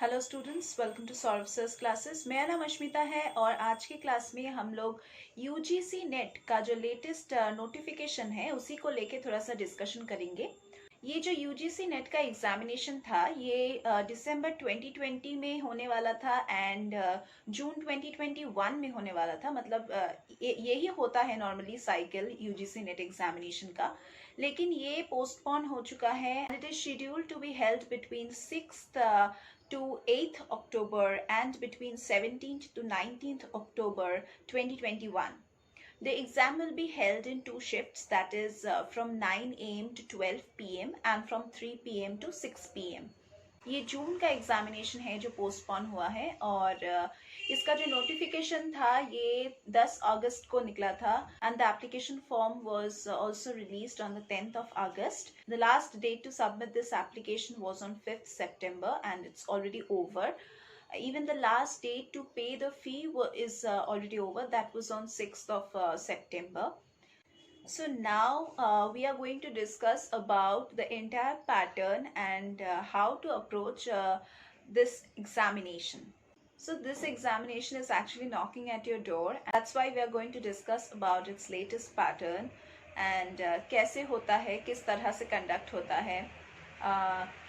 Hello students, welcome to Saurav sir's classes. मेरा नाम अश्मिता है और आज की क्लास में हम लोग यूजीसी नेट का जो लेटेस्ट नोटिफिकेशन है उसी को लेके थोड़ा सा डिस्कशन करेंगे। ये जो यूजीसी नेट का एग्जामिनेशन था ये दिसंबर 2020 में होने वाला था एंड जून 2021 में होने वाला था। मतलब यही होता है normally cycle UGC NET examination का, लेकिन ये पोस्टपोन हो चुका है। It is scheduled to be held between 6th to 8th October and between 17th to 19th October 2021. The exam will be held in two shifts, that is from 9 a.m. to 12 p.m. and from 3 p.m. to 6 p.m. ये जून का examination है जो postpone हुआ है और इसका जो notification था ये 10 अगस्त को निकला था and the application form was also released on the 10th of August. The last date to submit this application was on 5th September and it's already over. Even the last date to pay the fee is already over. That was on 6th of September. So now we are going to discuss about the entire pattern and how to approach this examination. So this examination is actually knocking at your door. That's why we are going to discuss about its latest pattern and कैसे होता है, किस तरह से conduct होता है,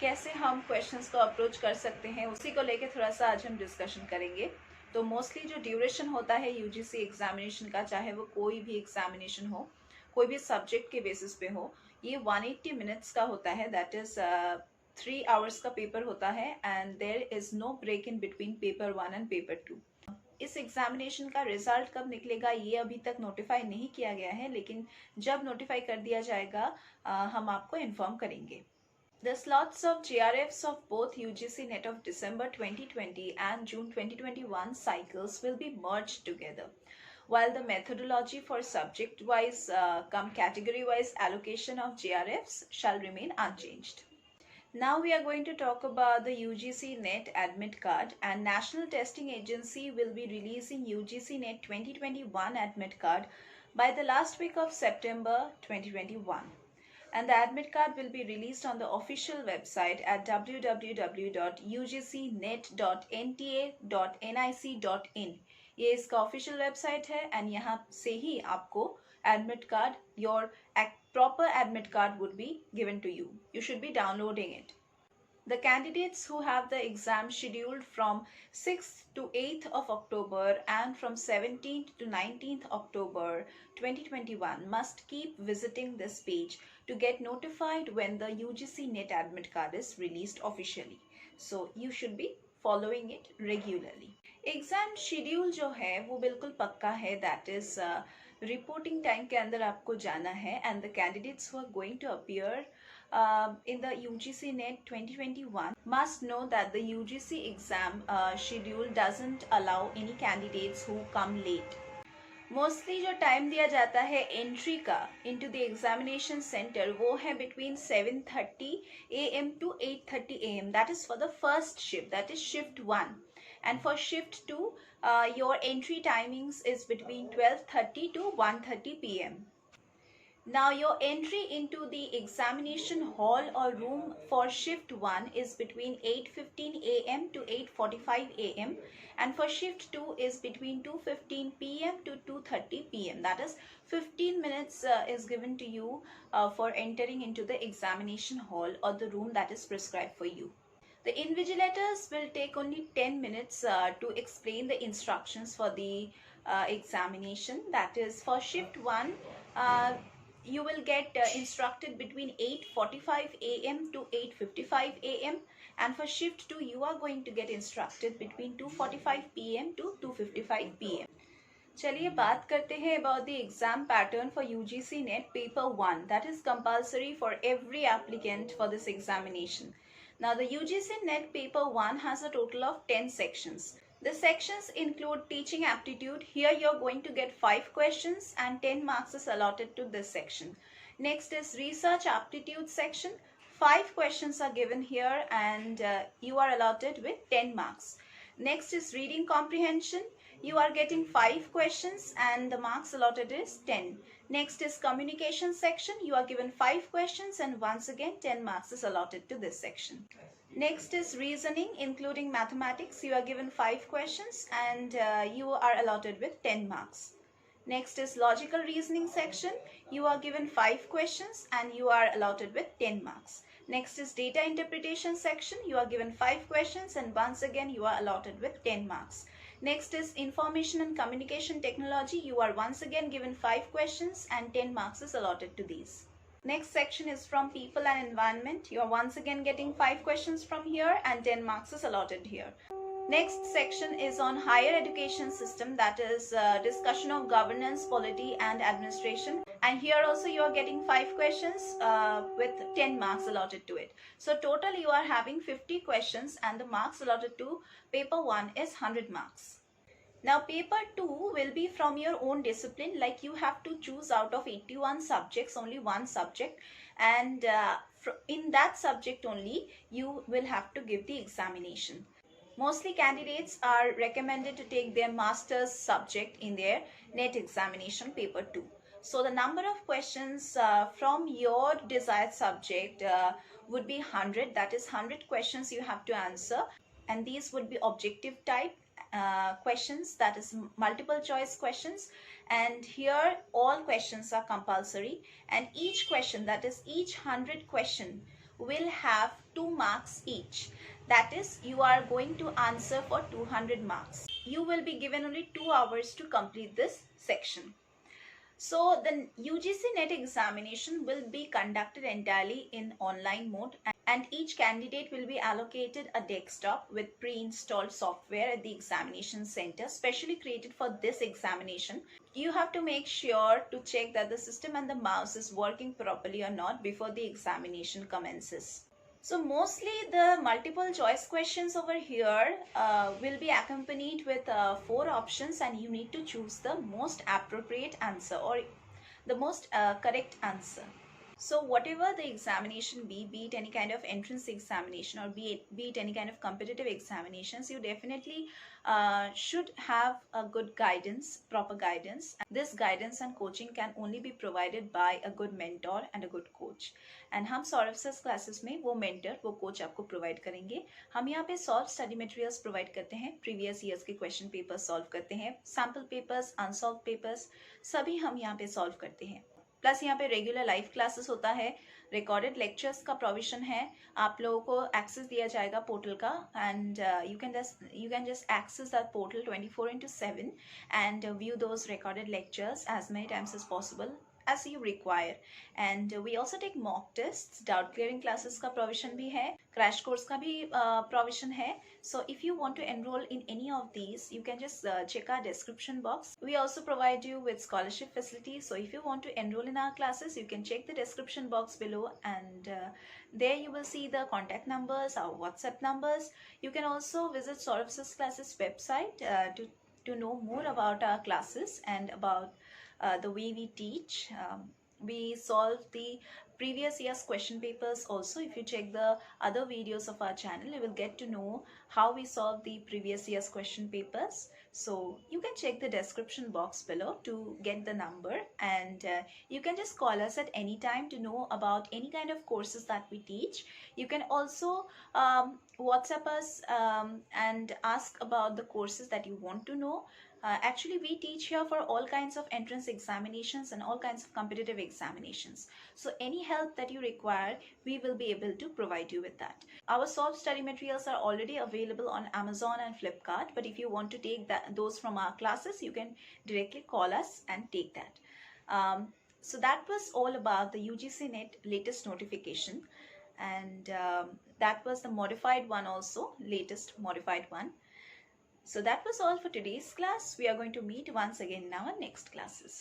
कैसे हम questions को approach कर सकते हैं, उसी को लेके थोड़ा सा आज हम discussion करेंगे। तो मोस्टली जो ड्यूरेशन होता है यूजीसी एग्जामिनेशन का, चाहे वो कोई भी एग्जामिनेशन हो, कोई भी सब्जेक्ट के बेसिस पे हो, ये 180 मिनट्स का होता है। दैट इज 3 आवर्स का पेपर होता है and there is no break in between paper 1 and paper 2। इस एग्जामिनेशन का रिजल्ट कब निकलेगा ये अभी तक नोटिफाई नहीं किया गया है, लेकिन जब नोटिफाई कर दिया जाएगा हम आपको इन्फॉर्म करेंगे। The slots of GRFs of both UGC NET of December 2020 and June 2021 cycles will be merged together, while the methodology for subject-wise category-wise allocation of GRFs shall remain unchanged. Now we are going to talk about the UGC NET admit card, and National Testing Agency will be releasing UGC NET 2021 admit card by the last week of September 2021. And the admit card will be released on the official website at www.ugcnet.nta.nic.in. ये इसका official website है and यहाँ से ही आपको admit card, your proper admit card would be given to you. You should be downloading it. The candidates who have the exam scheduled from 6th to 8th of October and from 17th to 19th October 2021 must keep visiting this page to get notified when the UGC NET admit card is released officially. So you should be following it regularly. Exam schedule जो है वो बिल्कुल पक्का है। That is reporting time के अंदर आपको जाना है and the candidates who are going to appear in the UGC NET 2021 must know that the UGC exam schedule doesn't allow any candidates who come late. Mostly जो time दिया जाता है entry का इनटू द एग्जामिनेशन सेंटर वो है between 7:30 AM to 8:30 AM. That is for the first shift, that is shift 1. And for shift 2, your entry timings is between 12:30 to 1:30 p.m. Now your entry into the examination hall or room for shift 1 is between 8:15 AM to 8:45 AM, and for shift 2 is between 2:15 PM to 2:30 PM. That is 15 minutes is given to you for entering into the examination hall or the room that is prescribed for you. The invigilators will take only 10 minutes to explain the instructions for the examination. That is for shift 1, you will get instructed between 8:45 AM to 8:55 AM, and for shift 2 you are going to get instructed between 2:45 PM to 2:55 PM. चलिए बात करते हैं about the exam pattern for UGC NET paper 1 that is compulsory for every applicant for this examination. Now the UGC NET paper 1 has a total of 10 sections. The sections include teaching aptitude. Here you're going to get 5 questions and 10 marks is allotted to this section. Next is research aptitude section. 5 questions are given here and you are allotted with 10 marks. Next is reading comprehension. You are getting 5 questions and the marks allotted is 10. Next is communication section. You are given 5 questions and once again 10 marks is allotted to this section. Next is reasoning, including mathematics. You are given 5 questions and you are allotted with 10 marks. Next is logical reasoning section. You are given 5 questions and you are allotted with 10 marks. Next is data interpretation section. You are given 5 questions and once again you are allotted with 10 marks. Next is information and communication technology. You are once again given 5 questions and 10 marks is allotted to these. Next section is from people and environment. You are once again getting 5 questions from here and 10 marks is allotted here. Next section is on higher education system, that is discussion of governance, polity and administration. And here also you are getting 5 questions with 10 marks allotted to it. So total you are having 50 questions and the marks allotted to paper 1 is 100 marks. Now paper 2 will be from your own discipline, like you have to choose out of 81 subjects only one subject, and in that subject only you will have to give the examination. Mostly candidates are recommended to take their master's subject in their NET examination paper 2. So the number of questions from your desired subject would be 100. That is 100 questions you have to answer, and these would be objective type questions, that is multiple choice questions, and here all questions are compulsory, and each question, that is each 100 question will have 2 marks each. That is, you are going to answer for 200 marks. You will be given only 2 hours to complete this section. So the UGC NET examination will be conducted entirely in online mode, and each candidate will be allocated a desktop with pre-installed software at the examination center specially created for this examination. You have to make sure to check that the system and the mouse is working properly or not before the examination commences. So mostly the multiple choice questions over here will be accompanied with 4 options, and you need to choose the most appropriate answer or the most correct answer. So whatever the examination be it any kind of entrance examination or be it any kind of competitive examinations, you definitely should have a good guidance, proper guidance. This guidance and coaching can only be provided by a good mentor and a good coach. And हम Saurabh sir classes में वो mentor वो coach आपको provide करेंगे. हम यहाँ पे solve study materials provide करते हैं, प्रीवियस ईयर्स के क्वेश्चन पेपर्स सॉल्व करते हैं, सैम्पल पेपर्स, अनसॉल्व पेपर्स सभी हम यहाँ पे सॉल्व करते हैं. प्लस यहाँ पे रेगुलर लाइव क्लासेस होता है, रिकॉर्डेड लेक्चर्स का प्रोविजन है, आप लोगों को एक्सेस दिया जाएगा पोर्टल का, and you can just access that portal 24/7 and view those recorded lectures as many times as possible as you require. And we also take mock tests, doubt clearing classes का provision भी है, crash course का भी provision है. So if you want to enroll in any of these, you can just check our description box. We also provide you with scholarship facilities. So if you want to enroll in our classes, you can check the description box below, and there you will see the contact numbers, our WhatsApp numbers. You can also visit Saurabh Sir's classes website to know more about our classes and about the way we teach. We solve the previous year's question papers also. If you check the other videos of our channel, you will get to know how we solve the previous year's question papers. So you can check the description box below to get the number, and you can just call us at any time to know about any kind of courses that we teach. You can also WhatsApp us and ask about the courses that you want to know. Actually, we teach here for all kinds of entrance examinations and all kinds of competitive examinations. So any help that you require, we will be able to provide you with that. Our solved study materials are already available on Amazon and Flipkart, but if you want to take those from our classes, you can directly call us and take that. So that was all about the UGC NET latest notification, and that was the modified one also, latest modified one. So that was all for today's class. We are going to meet once again in our next classes.